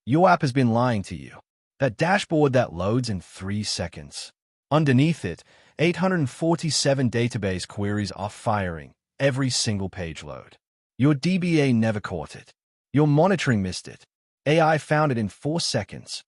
Your app has been lying to you. That dashboard that loads in 3 seconds. Underneath it, 847 database queries are firing every single page load. Your DBA never caught it. Your monitoring missed it. AI found it in 4 seconds.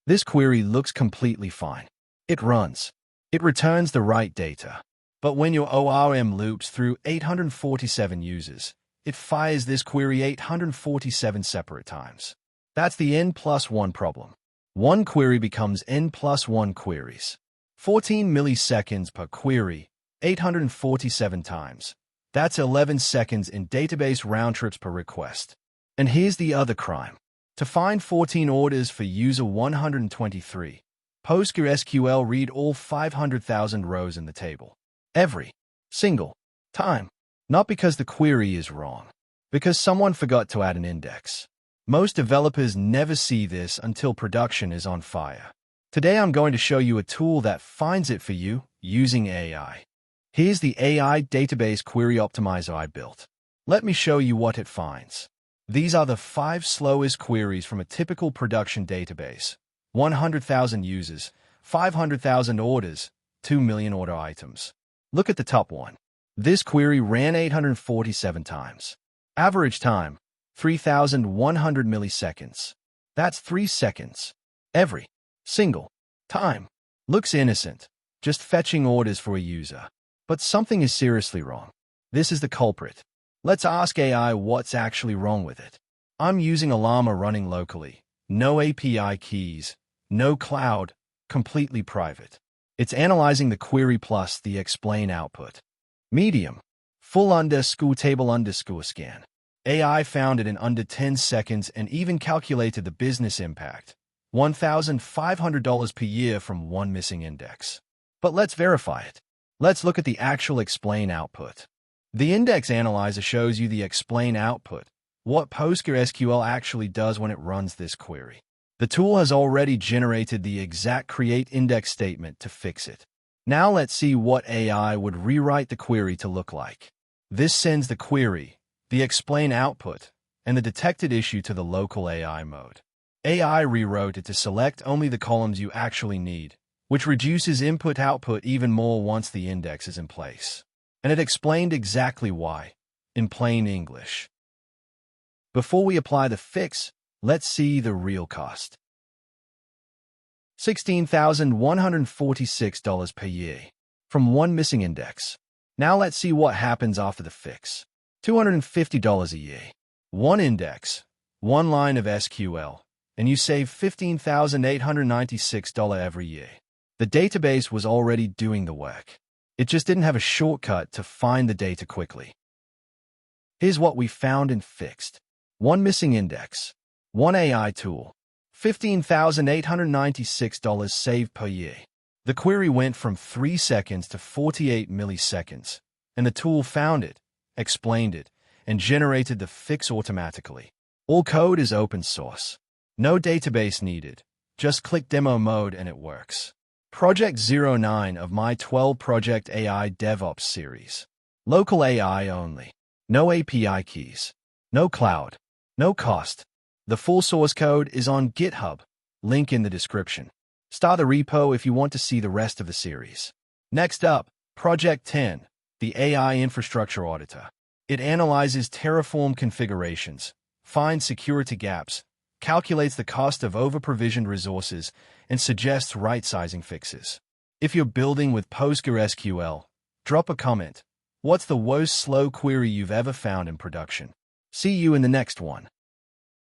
This query looks completely fine. It runs. It returns the right data. But when your ORM loops through 847 users, it fires this query 847 separate times. That's the N+1 problem. One query becomes N+1 queries. 14 milliseconds per query, 847 times. That's 11 seconds in database round trips per request. And here's the other crime. To find 14 orders for user 123, PostgreSQL read all 500,000 rows in the table. Every single time. Not because the query is wrong, because someone forgot to add an index. Most developers never see this until production is on fire. Today I'm going to show you a tool that finds it for you using AI. Here's the AI database query optimizer I built. Let me show you what it finds. These are the 5 slowest queries from a typical production database. 100,000 users, 500,000 orders, 2 million order items. Look at the top one. This query ran 847 times. Average time, 3,100 milliseconds. That's 3 seconds. Every single time. Looks innocent, just fetching orders for a user. But something is seriously wrong. This is the culprit. Let's ask AI what's actually wrong with it. I'm using Ollama running locally. No API keys, no cloud, completely private. It's analyzing the query plus the explain output. Medium, full_table_scan. AI found it in under 10 seconds and even calculated the business impact. $1,500 per year from one missing index. But let's verify it. Let's look at the actual explain output. The index analyzer shows you the explain output, what PostgreSQL actually does when it runs this query. The tool has already generated the exact create index statement to fix it. Now let's see what AI would rewrite the query to look like. This sends the query, the explain output, and the detected issue to the local AI mode. AI rewrote it to select only the columns you actually need, which reduces input-output even more once the index is in place. And it explained exactly why, in plain English. Before we apply the fix, let's see the real cost. $16,146 per year from one missing index. Now let's see what happens after the fix. $250 a year. One index, one line of SQL, and you save $15,896 every year. The database was already doing the work. It just didn't have a shortcut to find the data quickly. Here's what we found and fixed. One missing index. One AI tool. $15,896 saved per year. The query went from 3 seconds to 48 milliseconds, and the tool found it, explained it, and generated the fix automatically. All code is open source. No database needed. Just click demo mode and it works. Project 09 of my 12 Project AI DevOps series. Local AI only. No API keys. No cloud. No cost. The full source code is on GitHub. Link in the description. Start the repo if you want to see the rest of the series. Next up, Project 10, the AI Infrastructure Auditor. It analyzes Terraform configurations, finds security gaps, calculates the cost of over-provisioned resources, and suggests right-sizing fixes. If you're building with PostgreSQL, drop a comment. What's the worst slow query you've ever found in production? See you in the next one.